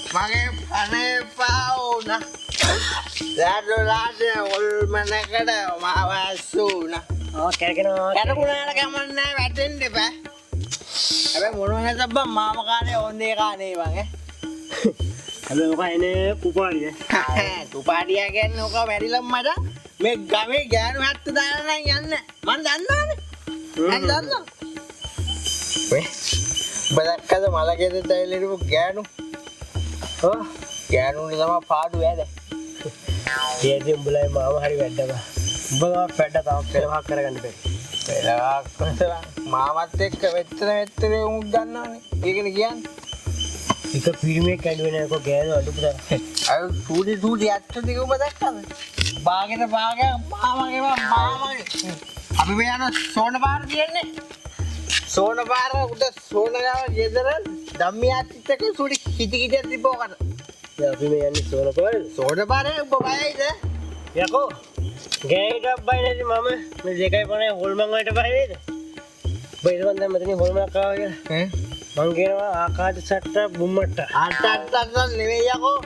Mage pane pauna. Lado ol manakada mawasuna. Oh, kerana Kadukuna kamanna වැටෙන්න එපා. හැබැයි මොනවා නැතත් බං මාම කාලේ ඕන්නේ කානේ බං හැබැයි ඔක එනේ කුපාඩිය. කුපාඩියා කියන්නේ ඔක වැඩිලම් මට මේ ගමේ ගෑනු හැත්ත දාලා නම් යන්න. මං දන්නවනේ. මං දන්නවා. වේ බලක්කද මලකෙද තැවිලිරු ගෑනු. ඔව් ගෑනුනේ තමයි පාඩු ඇද. ඒදී උඹලයි මාව හරි වැද්දම. උඹලා පැඩ තාම පෙරවක් කරගන්න බැරි. පෙරවක් කරලා මාමත් එක්ක වෙත්තර උමුක් ගන්නවනේ. ඒකනේ කියන්නේ. එක පිරිමේ කැඩුවේ නෑ කො ගෑනු අඩුපුදා. අය සූඩි ඇත්ත දෙක ඔබ දැක්කද? බාගෙන මාමගේ. අපි මේ යන සෝන පාර කියන්නේ. සෝන පාර උඩ සෝන ගාව ගෙදර ධම්මියාත් එක්ක සූඩි කිටි තිබ්බෝකට. දැන් අපි මේ යන්නේ සෝන පාරේ. සෝන පාරේ ඔබ බයයිද? යකෝ ගෑනිට බය නැති මම මේ දෙකයි පනේ හොල්මන් වලට බය වේද? බයිරවන් දැන් මෙතනින් හොල්මනක් ආවා කියලා. මං කියනවා ආකාශ සට්ට බුම්මට්ට. අට්ටක් නෙවෙයි යකෝ.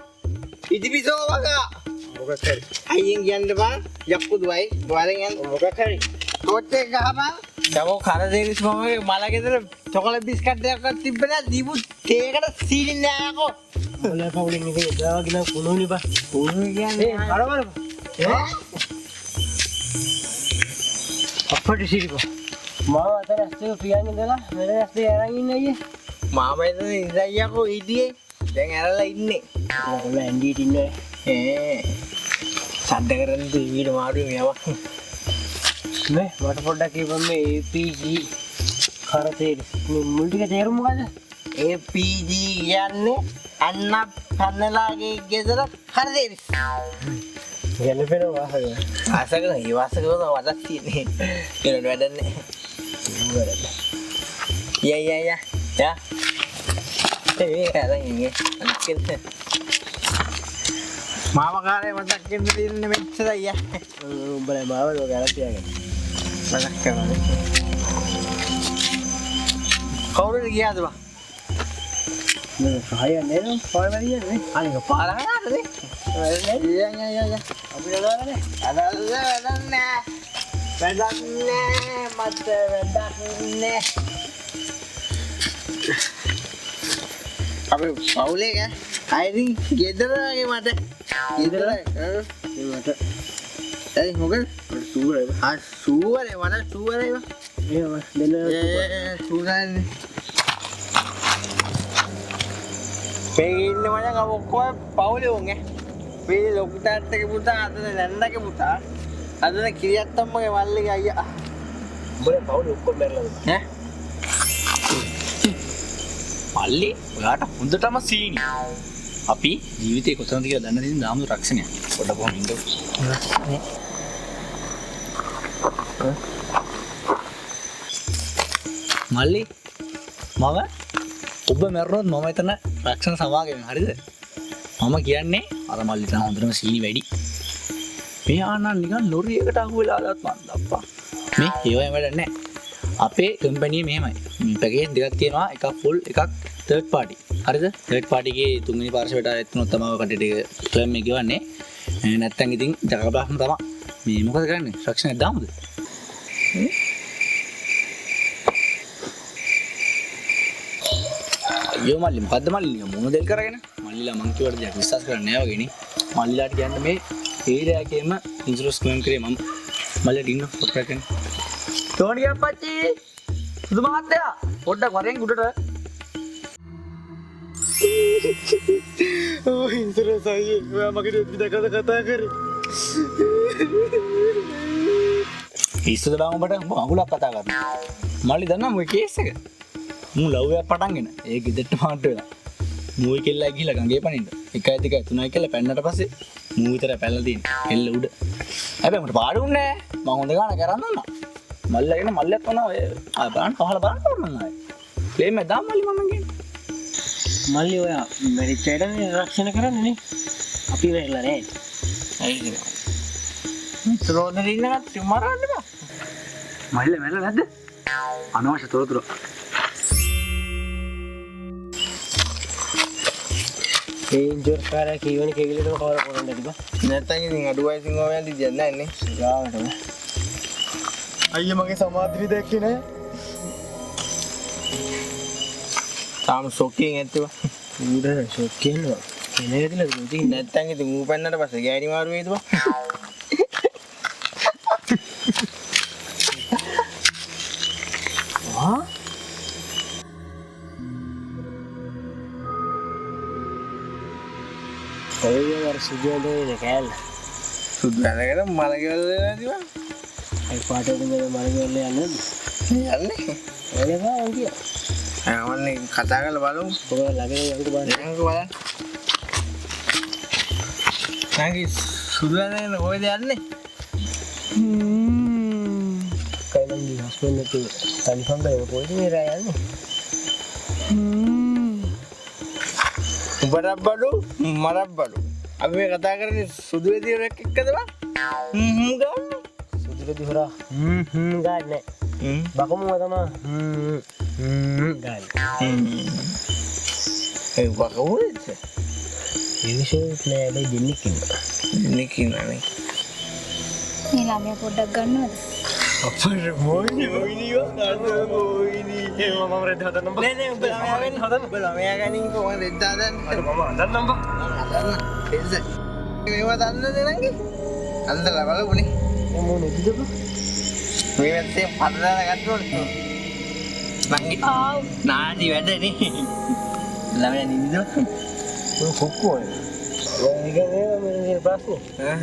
ඉදිපිසෝ වගා. මොකක් හරි. අයියෙන් කියන්න බා යක්කුදුවයි. වරෙන් යන්න මොකක් හරි. ටොට් එක ගහපන්. දමෝ කරදේරිස් මමගේ මල ගෙදර චොකලට් බිස්කට් එකක් තිබ්බ නෑ දීපු තේකට සීලින් නෑ යකෝ. ඔල පවුලින් ඉතින් දාගෙන කුණුනේ බා. කුණු කියන්නේ අරවල. අපට සිරිපා. මාව අතර ඇස්තේ පියන් ඉඳලා මෙතන ඇස්තේ අරන් ඉන්නේ අයියේ. මාම එතන ඉඳයි යකෝ ඉදියේ. දැන් ඇරලා ඉන්නේ. ඔන්න ඇන්ඩිට ඉන්නේ. සද්ද කරන් දීවිඩ මාරු මේවා. මේ මට පොඩ්ඩක් කියපන් මේ APG කරතේ මේ මුල් ටික තේරුම මොකද? APG කියන්නේ අන්න පන්නලාගේ ගෙදර කරදේරිස්. ගැලපෙන වාහය. ආසකන ඒ වාසකව වදක් තියෙන්නේ. ඒකට වැඩන්නේ. යා. ඒ හරන් ඉන්නේ. අනිත් මාම කාලේ මතක් වෙන්න තියෙන්නේ මෙච්චරයි යා. උඹලා මාව ලෝ ගැලප තියාගන්න. මතක් කරනවා. කවුරුද ගියාද බා? මේ සහය නේද? පාරමරියනේ. අනික පාරහනාද? යා. අපි නදාගන්නේ. වැඩන්නේ මට වැඩන්නේ. අපි පවුලේ අයිරින් ගෙදරගේ මට ගෙදර මට ඇයි මොකද සූරේ සූවරේ මට සූවරේ එහෙම දෙන්න සූරන්නේ මේ ඉන්න මචං අප ඔක්කොම පවුලේ උන්ගේ මේ ලොකු තාත්තගේ පුතා අතන නැන්නගේ පුතා අතන කිරියත්තම්මගේ මල්ලිගේ අයියා උඹේ පවුලේ ඔක්කොම මැරලා ඈ මල්ලි ඔයාට හොඳටම සීනි. අපි ජීවිතේ කොතනද කියලා දන්න දෙයින් දාමු රක්ෂණය. පොඩ්ඩක් කොහොම ඉන්නද? මල්ලි මම ඔබ මැරුණොත් මම එතන රක්ෂණ සමාගමෙන් හරිද? මම කියන්නේ අර මල්ලිට හොඳටම සීනි වැඩි. මෙයා නම් නිකන් ලොරියකට අහු වෙලා ආවත් මන් දප්පා. මේ ඒවම වැඩ නැහැ. අපේ කම්පැනි මෙහෙමයි. මේ පැකේජ් දෙකක් තියෙනවා. එකක් ෆුල් එකක් තර්ඩ් පාටි. හරිද? තර්ඩ් පාටිගේ තුන්වෙනි පාර්ශවයට ඇතුනොත් තමයි ඔය කටට ක්ලේම් එක ගෙවන්නේ. නැත්තම් ඉතින් ජගබ්‍රහ්ම තමයි. මේ මොකද කරන්නේ? රක්ෂණයක් දාමුද? අයියෝ මල්ලි මොකද්ද මල්ලි මොන දෙල් කරගෙන? මල්ලිලා මං කියවට දෙයක් විශ්වාස කරන්නේ නැහැ වගේ නේ. මල්ලිලාට කියන්න මේ ඒරයාකේම ඉන්සුරන්ස් ක්ලේම් කරේ මම මල්ලට ඉන්න ෆොටෝ එකෙන් තෝණි අප්පච්චි සුදු මහත්තයා පොඩ්ඩක් වරෙන් උඩට ඕ ඉන්සුරන්ස් අයියේ ඔයා මගේ දෙවිද කතා කරේ ඉස්සර දාමකට අඟුලක් කතා කරනවා මල්ලි දන්නා මොකේ කේස් එක මු ලව් එකක් පටන්ගෙන ඒ ගෙදරට මාට්ට වෙලා මූයි කෙල්ලයි ගිහලා ගඟේ පනින්න 1 2 3 කියලා පැන්නට පස්සේ මූ විතර පැනලා තියෙන කෙල්ල උඩ හැබැයි මට පාඩුන්නේ නැහැ මම හොඳ ගාන කරන්න ඕන මල්ලගෙන මල්ලයක් වුණා ඔය බලන්න පහල බලන්න ඕන නම් ආයේ ක්ලේම් එක දාන්න මල්ලි මම කියන්නේ මල්ලි ඔයා මෙරිච්චයිඩනේ රක්ෂණ කරන්නේ නේ අපි වෙලා නේ ඇයිද ත්‍රෝදේ ඉන්නකත් මරන්න බා මල්ලි මැරෙලා නැද්ද අනවශ්‍ය තොරතුරු ඒ ඉන්ජර් කාරය කීවනේ කෙගිලටම කවර කරන්න තිබා නැත්තම් ඉතින් අඩුවයි සිංහෝයන් දිදියක් නැහැ නේ ගාවට අයියා මගේ සමාධිය දැක්කේ නෑ තාම ෂොකින් ඇත්තව උඩ ෂොක් කියනවා එනේදලා ඉතින් නැත්තම් ඉතින් ඌ පැන්නට පස්සේ ගෑණි මාරු වේද බා ඔය සුදුදේ කෑල්ල සුදු ඇනගෙන මල ගෙවල් වෙලා තිබා ඒ පාටේ මේ මල ගෙවල් යන්නේ යන්නේ එළවා වගේ ආවන්නේ කතා කරලා බලමු ඔය ළඟේ යන්න බලන්න යන්නකෝ බලන්න නැගි සුදු ඇනගෙන කොහෙද යන්නේ කයිලන්දි හස්බන්ඩ් එක කන්ෆර්ම් කරලා කොහෙද මේ රෑ යන්නේ උඹට බඩු මරක් බඩු අපි මේ කතා කරන්නේ සුදු වෙදිරෙක් එක්කද බා ගන්න සුදුරදි හොරා ගන්න බකමුව තමා ගන්න ඒ බකමුවද විශේෂ නෑ බයි දෙන්නෙක් ඉන්නවා දෙන්නෙක් ඉන්නනේ මේ ළමයා පොඩ්ඩක් ගන්නවද? අපර මොයිනි මම රෙද්ද හදන්න බෑ නෑ නෑ උඹ ළමයා ගන්න හදන්න උඹ ළමයා ගනින් කොහොමද රෙද්ද හදන්නේ මම හදන්නම් බා හදන්න එල්ස මේවා දන්නද නංගි අන්දලා බලමුනේ මොන ඉදිද මේ වැත්තේ පදලා ගන්න ඕනේ නංගි නාඩි වැඩනේ ළමයා නිදිද ඔය කොක්කෝ ඒක මේ ප්‍රශ්නේ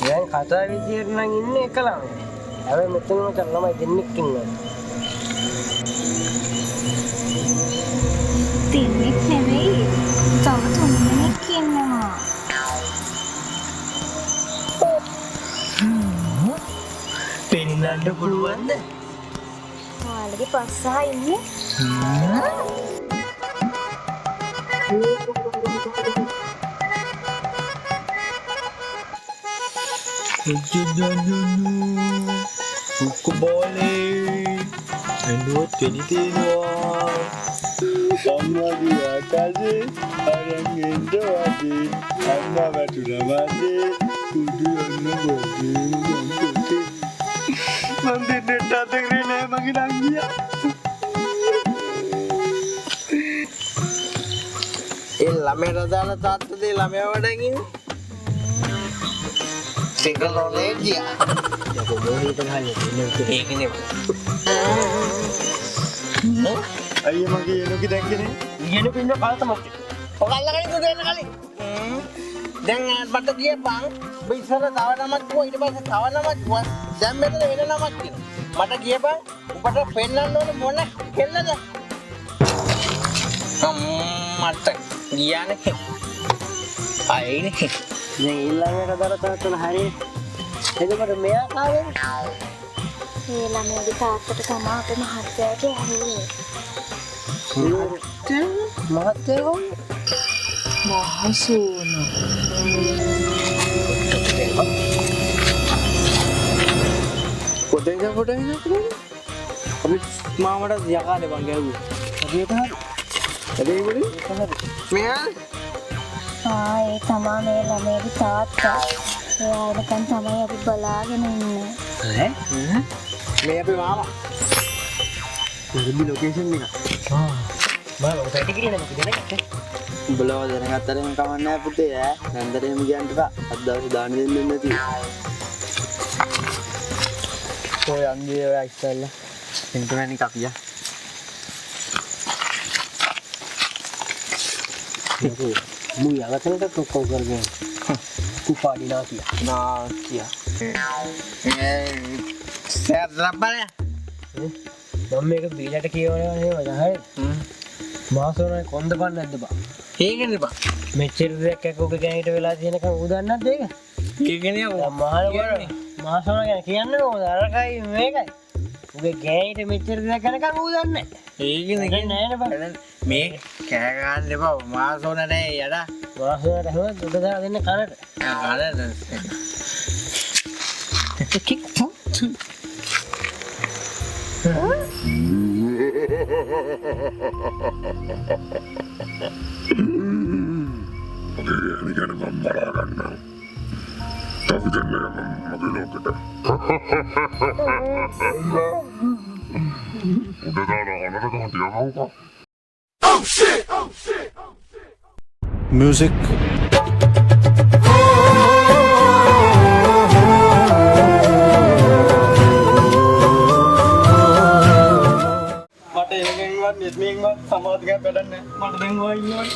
දැන් කතා විදියට නම් ඉන්නේ එක ළමයි හැබැයි මෙතන මචං ළමයි දෙන්නෙක් ඉන්නවා දෙන්නෙක් නෙවෙයි. තව 3 දෙනෙක් ඉන්නවා. පෙන්නන්න පුළුවන්ද ඔයාලගේ පස්සහා ඉන්නේ. Boleh Anu tini-tino Amma dia kazi Arang indo adi Amma batuna mati Kudu anu bodi Nanti neta dengerin emang nangis ළමයට දාලා තාත්තදී ළමයා වඩන් ඉන්නේ ටෙක්නොලොජිය යකෝ මොනිට ගහන්නේ ඉන්නේ ඒකනේ අයියේ මගේ එනෝකි දැක්කනේ ඉගෙන පින්න කාලත මොකද ඔකල්ලගෙන ඉඳ දෙන්න කලින් දැන් මට කියපන් ඔබ ඉස්සර තව නමක් කිව්වා ඊට පස්සේ තව නමක් කිව්වා දැන් මෙතන වෙන නමක් කියනවා මට කියපන් ඔබට පෙන්වන්න ඕනේ මොන කෙල්ලද මට ගියානේ අයිනේ දැන් ඊළඟට දරතන හරිය එතකොට මෙයා කාවේ මේ ළමයාගේ තාත්තට තමයි අපේ මහත්තයාට ඇහුවේ. මහත්තයෝ මහසූන. පොඩේ නේද අපි මාමට යකානේ බං ගැහුවේ හරියට හරි හරි මෙයා ඒ තමයි මේ ළමයාගේ තාත්තා. එයා එනකන් තමයි අපි බලාගෙන ඉන්නේ. මේ අපේ මාමා ඉතින් ලොකේෂන් එක බලන්න ඔතන ටික ඉන්න මොකද නේද උඹලව දැනගත්තරම කමක් නැහැ පුතේ ඈ. නැන්දරේම කියන්න එපා. අද දවසේ දාන දෙන්නේ නැති. ඔය අන්දියේ ඔය ඉස්සල්ලා ඉන්ටර්නෙට් කපියා. මු යගතනට කොක්කෝ කරගෙන කුපාඩි නාකිය. නාකියා. සර් රබ්බනේ. මම මේක බීලට කියවනවා නේ මචං හරි. මාසෝනේ කොන්ද පන්න නැද්ද බා? ඒකනේ බා. මෙච්චර දෙයක් එක්කෝගේ ගෑනිට වෙලා තියෙනකන් ඌ දන්නේ නැද්ද ඒක? ඒකනේ මහල කරන්නේ. මාසෝන ගැන කියන්නේ මොකද? අරකයි මේකයි. ඌගේ ගෑනිට මෙච්චර දෙයක් යනකන් ඌ දන්නේ නැහැ. ඒකනේ නෑ නේ බා. මේ කෑ ගන්න එපා. මාසෝන නෑ යඩා. මාසෝනට හැම දුක දාලා දෙන්න කනට. ini kan membalarkan tapi jangan mati lo kita udah tahu anak itu dia mau kok music මට එනකින්වත් නෙස්මින්වත් සමාධියක් වැඩක් නැහැ. මට දැන් ඔය ඉන්නවා.